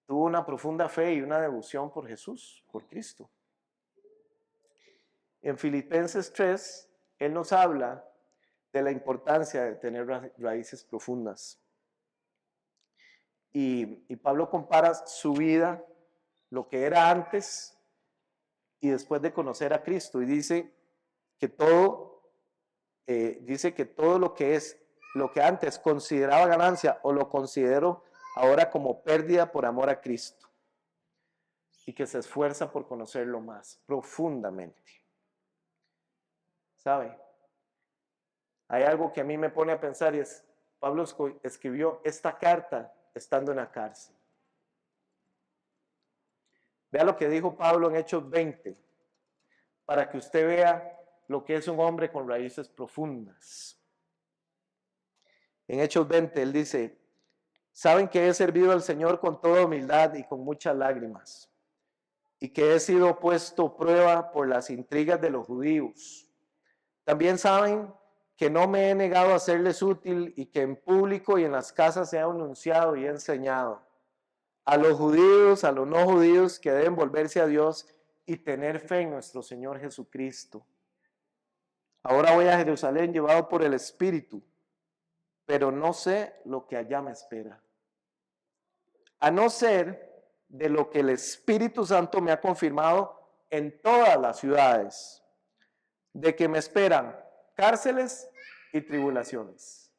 A: tuvo una profunda fe y una devoción por Jesús, por Cristo. En Filipenses 3, él nos habla de la importancia de tener raíces profundas. Y Pablo compara su vida, lo que era antes y después de conocer a Cristo, y dice que todo lo que antes consideraba ganancia o lo considero ahora como pérdida por amor a Cristo, y que se esfuerza por conocerlo más profundamente. ¿Sabe? Hay algo que a mí me pone a pensar y es, Pablo escribió esta carta estando en la cárcel. Vea lo que dijo Pablo en Hechos 20, para que usted vea lo que es un hombre con raíces profundas. En Hechos 20 él dice, saben que he servido al Señor con toda humildad y con muchas lágrimas, y que he sido puesto a prueba por las intrigas de los judíos. También saben que no me he negado a serles útil y que en público y en las casas he anunciado y he enseñado a los judíos, a los no judíos, que deben volverse a Dios y tener fe en nuestro Señor Jesucristo. Ahora voy a Jerusalén llevado por el Espíritu, pero no sé lo que allá me espera. A no ser de lo que el Espíritu Santo me ha confirmado en todas las ciudades, de que me esperan cárceles y tribulaciones.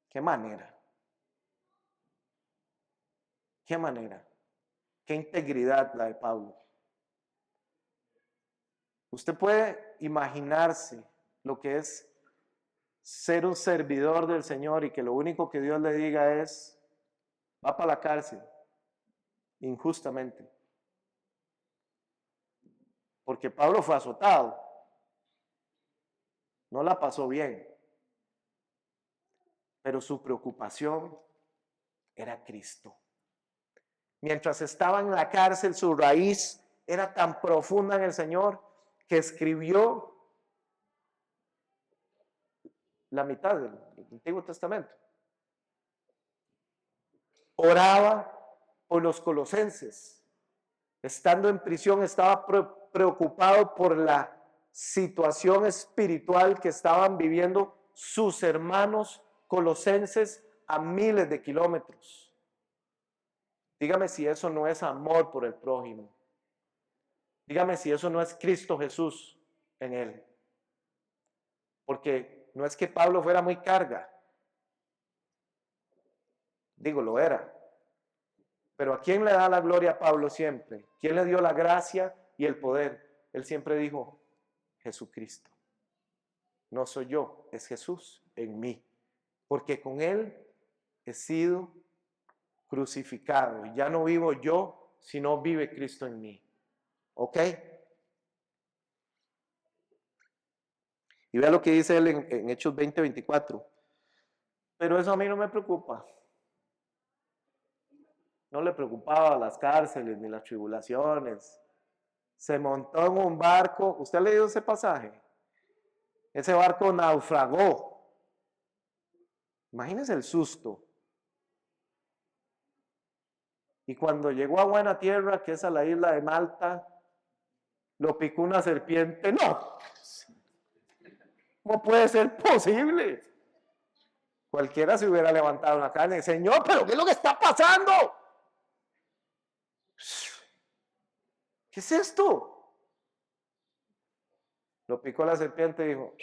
A: ¿Qué manera? ¿Qué manera? ¿Qué integridad la de Pablo? Usted puede imaginarse lo que es ser un servidor del Señor y que lo único que Dios le diga es, va para la cárcel, injustamente. Porque Pablo fue azotado, no la pasó bien, pero su preocupación era Cristo. Mientras estaba en la cárcel, su raíz era tan profunda en el Señor que escribió la mitad del Antiguo Testamento. Oraba por los colosenses. Estando en prisión, estaba preocupado por la situación espiritual que estaban viviendo sus hermanos colosenses a miles de kilómetros. Dígame si eso no es amor por el prójimo. Dígame si eso no es Cristo Jesús en él. Porque no es que Pablo fuera muy carga. Digo, lo era. Pero ¿a quién le da la gloria a Pablo siempre? ¿Quién le dio la gracia y el poder? Él siempre dijo, Jesucristo. No soy yo, es Jesús en mí. Porque con Él he sido crucificado. Y ya no vivo yo, sino vive Cristo en mí. ¿Ok? Y vea lo que dice él en Hechos 20:24. Pero eso a mí no me preocupa. No le preocupaba las cárceles ni las tribulaciones. Se montó en un barco. ¿Usted ha leído ese pasaje? Ese barco naufragó. Imagínese el susto. Y cuando llegó a buena tierra, que es a la isla de Malta, lo picó una serpiente. ¡No! ¿Cómo puede ser posible? Cualquiera se hubiera levantado en la carne. Señor, ¿pero qué es lo que está pasando? ¿Qué es esto? Lo picó la serpiente y dijo.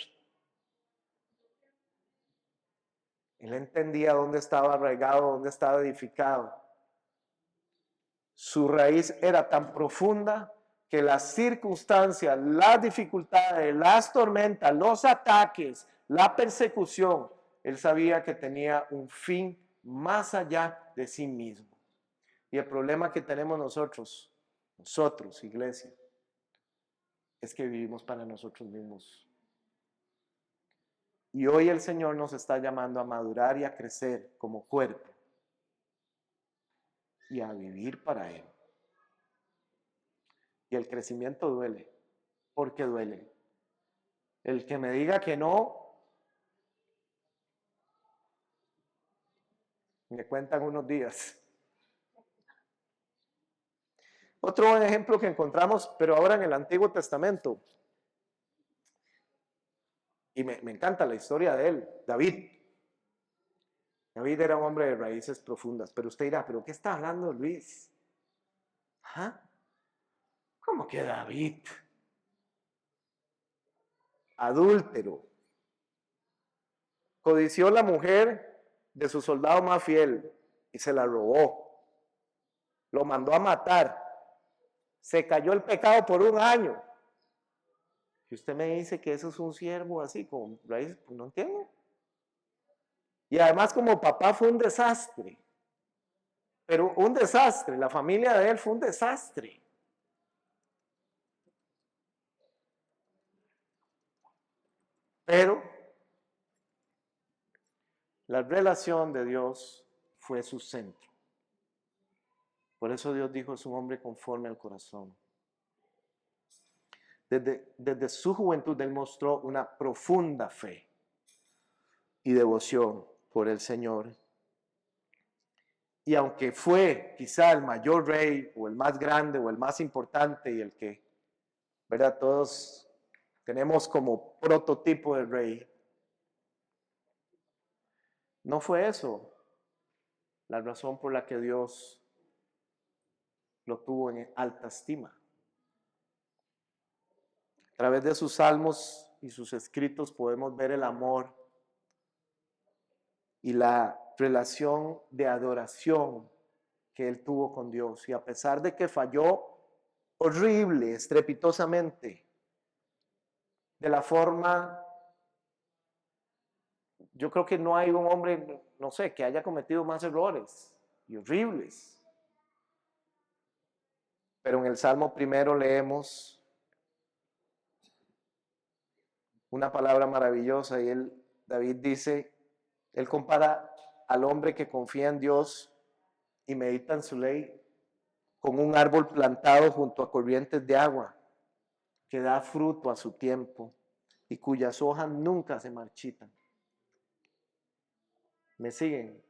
A: Él entendía dónde estaba arraigado, dónde estaba edificado. Su raíz era tan profunda que las circunstancias, las dificultades, las tormentas, los ataques, la persecución, él sabía que tenía un fin más allá de sí mismo. Y el problema que tenemos nosotros, iglesia, es que vivimos para nosotros mismos. Y hoy el Señor nos está llamando a madurar y a crecer como cuerpo y a vivir para Él. Y el crecimiento duele, porque duele. El que me diga que no, me cuentan unos días. Otro ejemplo que encontramos, pero ahora en el Antiguo Testamento. Y me encanta la historia de él, David. David era un hombre de raíces profundas, pero usted dirá, ¿pero qué está hablando Luis? ¿Ah? ¿Cómo que David? Adúltero. Codició la mujer de su soldado más fiel y se la robó. Lo mandó a matar. Se cayó el pecado por 1 año. Y usted me dice que eso es un siervo así, con raíces, pues no entiendo. Y además como papá fue un desastre. Pero un desastre, la familia de él fue un desastre. Pero la relación de Dios fue su centro. Por eso Dios dijo, es un hombre conforme al corazón. Desde su juventud él mostró una profunda fe y devoción por el Señor. Y aunque fue quizá el mayor rey o el más grande o el más importante y el que, ¿verdad? Todos tenemos como prototipo de rey, no fue eso la razón por la que Dios lo tuvo en alta estima. A través de sus salmos y sus escritos podemos ver el amor y la relación de adoración que él tuvo con Dios. Y a pesar de que falló horrible, estrepitosamente, de la forma, yo creo que no hay un hombre, no sé, que haya cometido más errores y horribles. Pero en el Salmo primero leemos una palabra maravillosa y David dice, él compara al hombre que confía en Dios y medita en su ley con un árbol plantado junto a corrientes de agua que da fruto a su tiempo y cuyas hojas nunca se marchitan. ¿Me siguen?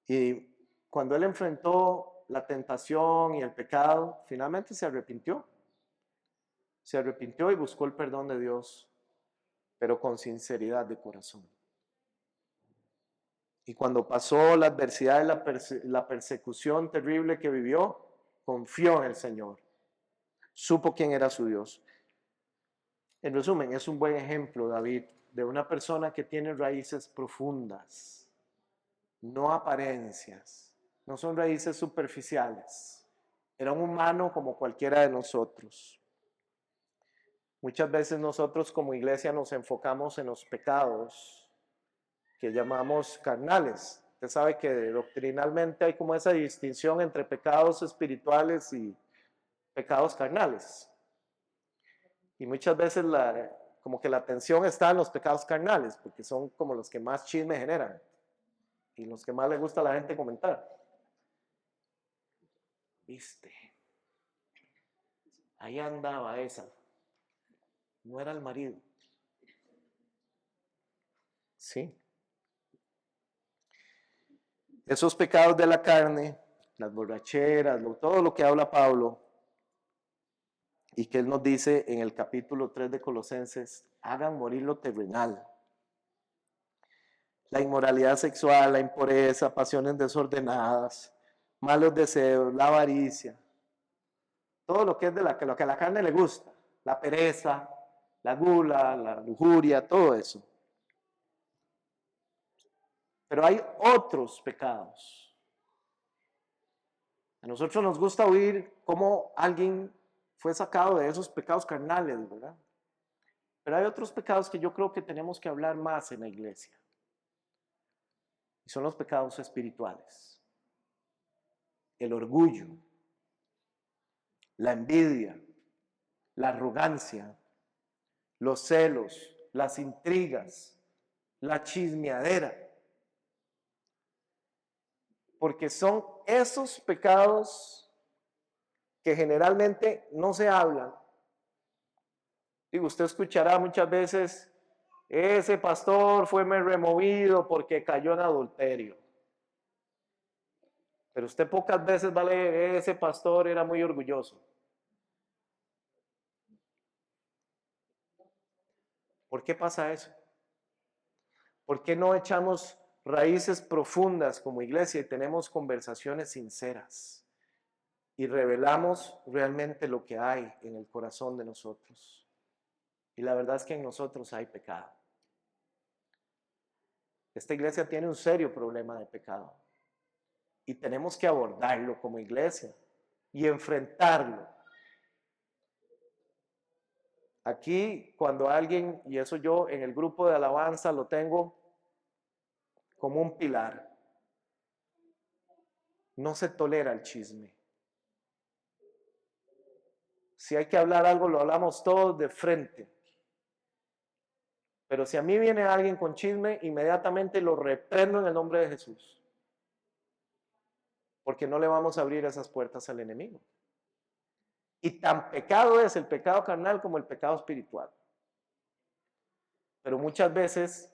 A: Y cuando él enfrentó la tentación y el pecado, finalmente se arrepintió. Se arrepintió y buscó el perdón de Dios, pero con sinceridad de corazón. Y cuando pasó la adversidad y la persecución terrible que vivió, confió en el Señor. Supo quién era su Dios. En resumen, es un buen ejemplo, David, de una persona que tiene raíces profundas, no apariencias, no son raíces superficiales. Era un humano como cualquiera de nosotros. Muchas veces nosotros como iglesia nos enfocamos en los pecados que llamamos carnales. Usted sabe que doctrinalmente hay como esa distinción entre pecados espirituales y pecados carnales. Y muchas veces como que la atención está en los pecados carnales, porque son como los que más chisme generan y los que más le gusta a la gente comentar. ¿Viste? Ahí andaba esa. No era el marido. Sí. Esos pecados de la carne, las borracheras, todo lo que habla Pablo, y que él nos dice en el capítulo 3 de Colosenses, hagan morir lo terrenal. La inmoralidad sexual, la impureza, pasiones desordenadas, malos deseos, la avaricia, todo lo que es lo que a la carne le gusta, la pereza, la gula, la lujuria, todo eso. Pero hay otros pecados. A nosotros nos gusta oír cómo alguien fue sacado de esos pecados carnales, ¿verdad? Pero hay otros pecados que yo creo que tenemos que hablar más en la iglesia. Y son los pecados espirituales. El orgullo, la envidia, la arrogancia, los celos, las intrigas, la chismeadera. Porque son esos pecados que generalmente no se hablan. Digo, usted escuchará muchas veces, ese pastor fue removido porque cayó en adulterio. Pero usted pocas veces va a leer, ese pastor era muy orgulloso. ¿Por qué pasa eso? ¿Por qué no echamos raíces profundas como iglesia y tenemos conversaciones sinceras y revelamos realmente lo que hay en el corazón de nosotros? Y la verdad es que en nosotros hay pecado. Esta iglesia tiene un serio problema de pecado. Y tenemos que abordarlo como iglesia y enfrentarlo. Aquí, cuando alguien, y eso yo en el grupo de alabanza lo tengo como un pilar, no se tolera el chisme. Si hay que hablar algo, lo hablamos todos de frente. Pero si a mí viene alguien con chisme, inmediatamente lo reprendo en el nombre de Jesús. Porque no le vamos a abrir esas puertas al enemigo. Y tan pecado es el pecado carnal como el pecado espiritual. Pero muchas veces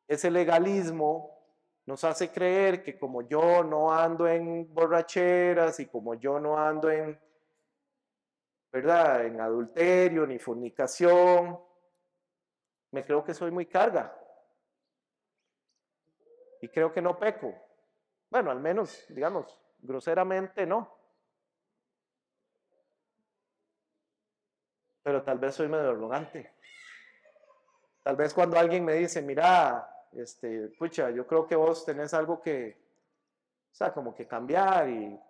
A: ese legalismo nos hace creer que como yo no ando en borracheras y como yo no ando en, ¿verdad?, en adulterio ni fornicación, me creo que soy muy carga. Y creo que no peco. Bueno, al menos, digamos, groseramente no. Pero tal vez soy medio arrogante. Tal vez cuando alguien me dice, mira, pucha, yo creo que vos tenés algo que, o sea, como que cambiar, y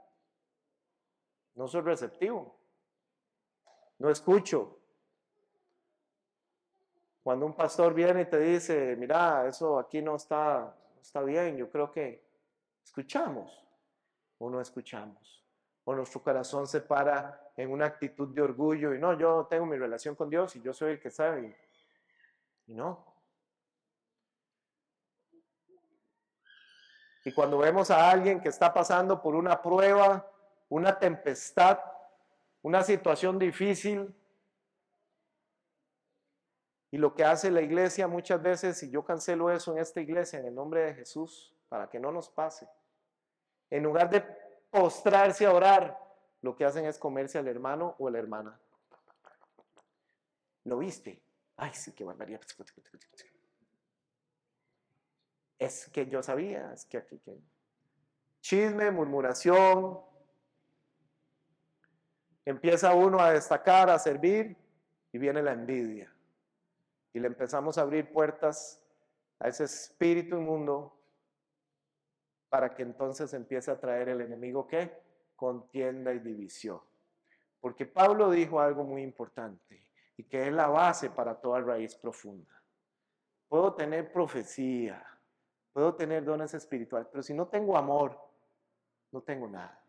A: no soy receptivo. No escucho. Cuando un pastor viene y te dice, mira, eso aquí no está bien, yo creo que escuchamos o no escuchamos. O nuestro corazón se para en una actitud de orgullo y no, yo tengo mi relación con Dios y yo soy el que sabe. Y no. Y cuando vemos a alguien que está pasando por una prueba, una tempestad, una situación difícil, y lo que hace la iglesia muchas veces, y yo cancelo eso en esta iglesia en el nombre de Jesús, para que no nos pase, en lugar de postrarse a orar, lo que hacen es comerse al hermano o a la hermana. ¿Lo viste? Ay, sí, qué barbaridad. Es que yo sabía, es que aquí, que chisme, murmuración, empieza uno a destacar, a servir, y viene la envidia. Y le empezamos a abrir puertas a ese espíritu inmundo para que entonces empiece a traer el enemigo, ¿qué? Contienda y división. Porque Pablo dijo algo muy importante y que es la base para toda raíz profunda. Puedo tener profecía, puedo tener dones espirituales, pero si no tengo amor, no tengo nada.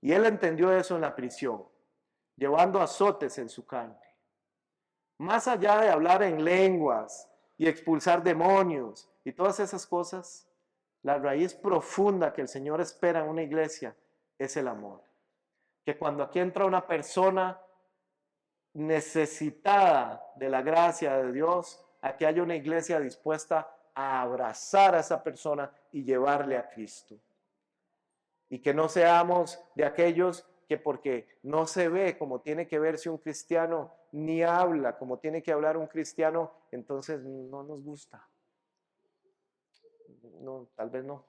A: Y él entendió eso en la prisión, llevando azotes en su carne. Más allá de hablar en lenguas y expulsar demonios y todas esas cosas, la raíz profunda que el Señor espera en una iglesia es el amor. Que cuando aquí entra una persona necesitada de la gracia de Dios, aquí haya una iglesia dispuesta a abrazar a esa persona y llevarle a Cristo. Y que no seamos de aquellos que porque no se ve como tiene que verse un cristiano, ni habla como tiene que hablar un cristiano, entonces no nos gusta. No, tal vez no.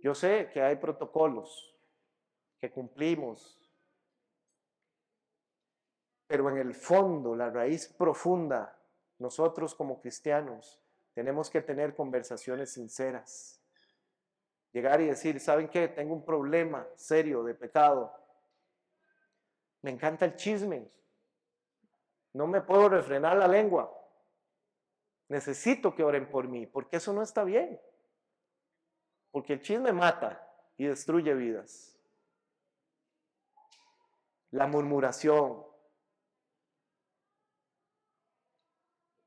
A: Yo sé que hay protocolos que cumplimos, pero en el fondo, la raíz profunda, nosotros como cristianos tenemos que tener conversaciones sinceras. Llegar y decir, ¿saben qué? Tengo un problema serio de pecado. Me encanta el chisme. No me puedo refrenar la lengua. Necesito que oren por mí, porque eso no está bien. Porque el chisme mata y destruye vidas. La murmuración,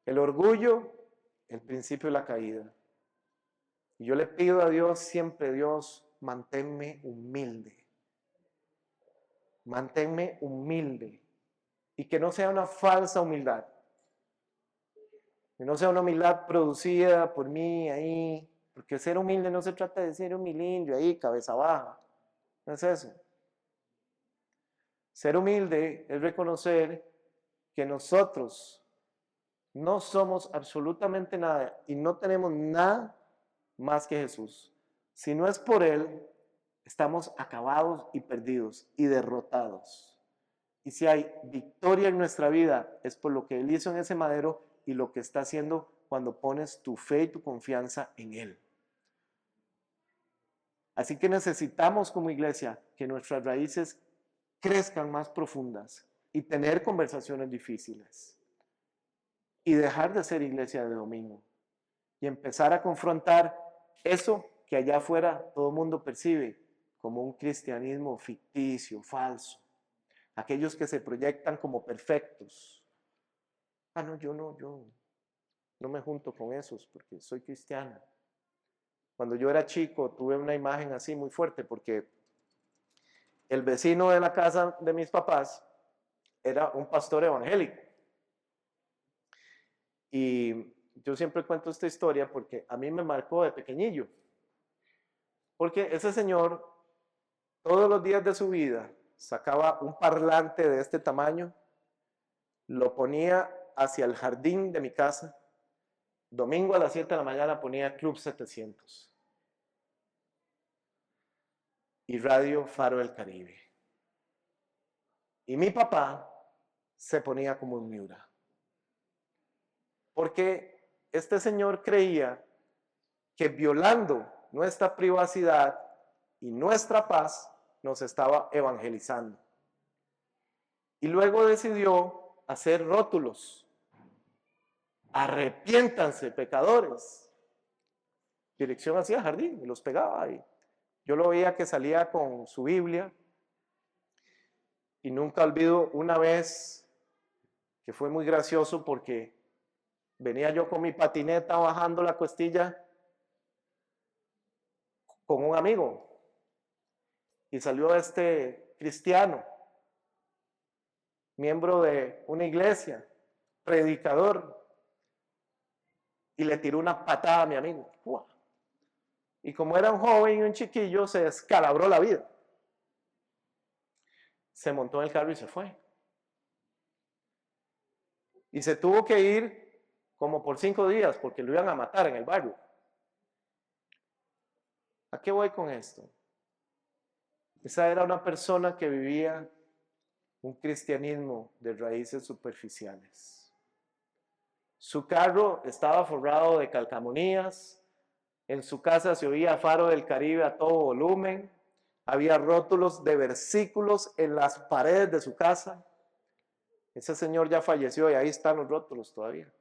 A: el orgullo, el principio de la caída. Y yo le pido a Dios siempre, Dios, manténme humilde. Manténme humilde. Y que no sea una falsa humildad. Que no sea una humildad producida por mí ahí. Porque ser humilde no se trata de ser humilde ahí, cabeza baja. No es eso. Ser humilde es reconocer que nosotros no somos absolutamente nada y no tenemos nada más que Jesús. Si no es por Él, estamos acabados y perdidos y derrotados. Y si hay victoria en nuestra vida, es por lo que Él hizo en ese madero y lo que está haciendo cuando pones tu fe y tu confianza en Él. Así que necesitamos como iglesia que nuestras raíces crezcan más profundas y tener conversaciones difíciles. Y dejar de ser iglesia de domingo. Y empezar a confrontar eso que allá afuera todo el mundo percibe como un cristianismo ficticio, falso. Aquellos que se proyectan como perfectos. No, yo no me junto con esos porque soy cristiana. Cuando yo era chico tuve una imagen así muy fuerte porque el vecino de la casa de mis papás era un pastor evangélico. Y yo siempre cuento esta historia porque a mí me marcó de pequeñillo. Porque ese señor, todos los días de su vida, sacaba un parlante de este tamaño, lo ponía hacia el jardín de mi casa. Domingo a las 7 de la mañana ponía Club 700 y Radio Faro del Caribe. Y mi papá se ponía como un Miura. Porque este señor creía que violando nuestra privacidad y nuestra paz nos estaba evangelizando. Y luego decidió hacer rótulos. Arrepiéntanse, pecadores. Dirección hacia el jardín, y los pegaba ahí. Yo lo veía que salía con su Biblia. Y nunca olvido una vez que fue muy gracioso porque venía yo con mi patineta bajando la cuestilla con un amigo. Y salió este cristiano, miembro de una iglesia, predicador, y le tiró una patada a mi amigo. Y como era un joven y un chiquillo, se descalabró la vida. Se montó en el carro y se fue. Y se tuvo que ir como por 5 días porque lo iban a matar en el barrio. ¿A qué voy con esto? Esa era una persona que vivía un cristianismo de raíces superficiales. Su carro estaba forrado de calcamonías, en su casa se oía Faro del Caribe a todo volumen, había rótulos de versículos en las paredes de su casa. Ese señor ya falleció y ahí están los rótulos todavía.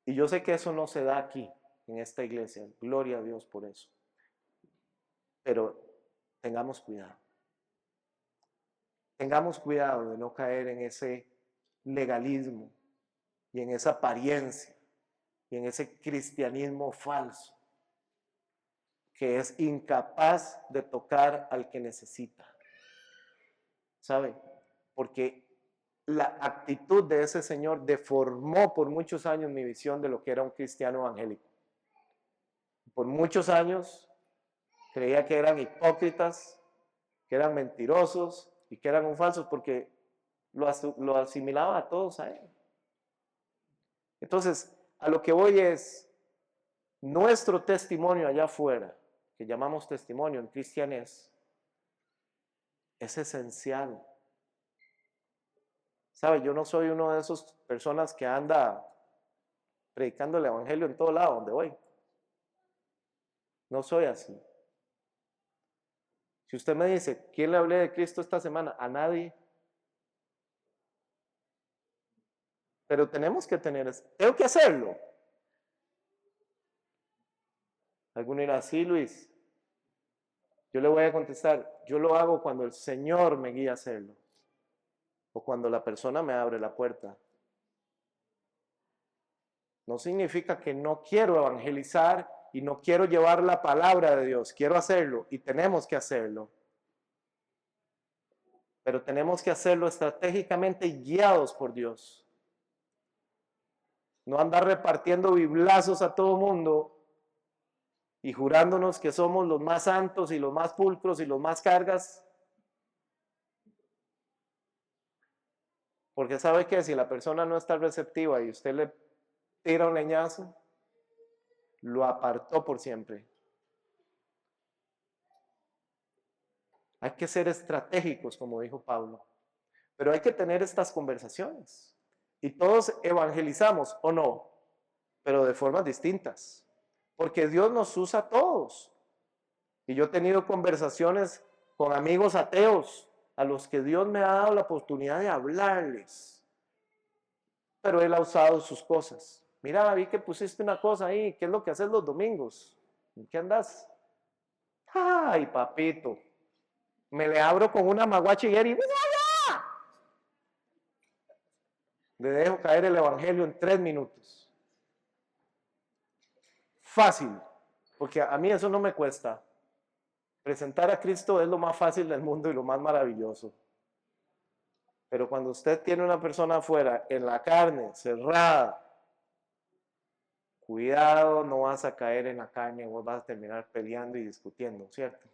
A: Y yo sé que eso no se da aquí, en esta iglesia. Gloria a Dios por eso. Pero tengamos cuidado. Tengamos cuidado de no caer en ese legalismo y en esa apariencia y en ese cristianismo falso que es incapaz de tocar al que necesita. ¿Sabe? Porque la actitud de ese señor deformó por muchos años mi visión de lo que era un cristiano evangélico. Por muchos años creía que eran hipócritas, que eran mentirosos y que eran un falsos porque lo asimilaba a todos a él. Entonces, a lo que voy es, nuestro testimonio allá afuera, que llamamos testimonio en cristianés, es esencial. ¿Sabe? Yo no soy uno de esas personas que anda predicando el evangelio en todo lado donde voy. No soy así. Si usted me dice, ¿quién le hablé de Cristo esta semana? A nadie. Pero tenemos que tengo que hacerlo. Alguno dirá, sí, Luis. Yo le voy a contestar, yo lo hago cuando el Señor me guía a hacerlo. O cuando la persona me abre la puerta. No significa que no quiero evangelizar y no quiero llevar la palabra de Dios. Quiero hacerlo y tenemos que hacerlo. Pero tenemos que hacerlo estratégicamente guiados por Dios. No andar repartiendo biblazos a todo mundo y jurándonos que somos los más santos y los más pulcros y los más cargas. Porque sabe que si la persona no está receptiva y usted le tira un leñazo, lo apartó por siempre. Hay que ser estratégicos, como dijo Pablo, pero hay que tener estas conversaciones. Y todos evangelizamos, ¿o no? Pero de formas distintas, porque Dios nos usa a todos. Y yo he tenido conversaciones con amigos ateos, a los que Dios me ha dado la oportunidad de hablarles, pero Él ha usado sus cosas. Mira, vi que pusiste una cosa ahí, ¿qué es lo que haces los domingos? ¿En qué andas? Ay, papito, me le abro con una maguachiguera y le dejo caer el evangelio en 3 minutos. Fácil, porque a mí eso no me cuesta. Presentar a Cristo es lo más fácil del mundo y lo más maravilloso. Pero cuando usted tiene una persona afuera, en la carne, cerrada, cuidado, no vas a caer en la carne, vos vas a terminar peleando y discutiendo, ¿cierto?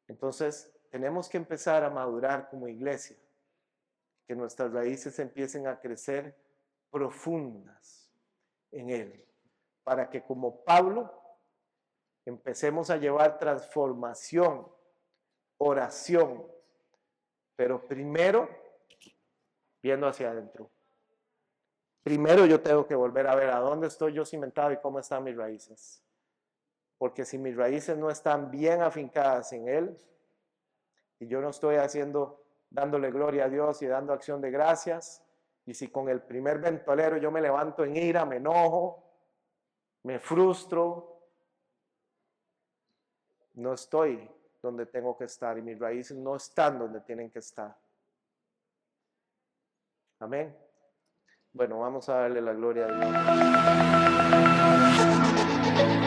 A: Entonces, tenemos que empezar a madurar como iglesia, que nuestras raíces empiecen a crecer profundas en Él, para que como Pablo empecemos a llevar transformación, oración, pero primero viendo hacia adentro. Primero yo tengo que volver a ver a dónde estoy yo cimentado y cómo están mis raíces. Porque si mis raíces no están bien afincadas en Él, y yo no estoy dándole gloria a Dios y dando acción de gracias, y si con el primer ventolero yo me levanto en ira, me enojo, me frustro, no estoy donde tengo que estar y mis raíces no están donde tienen que estar. Amén. Bueno, vamos a darle la gloria a Dios.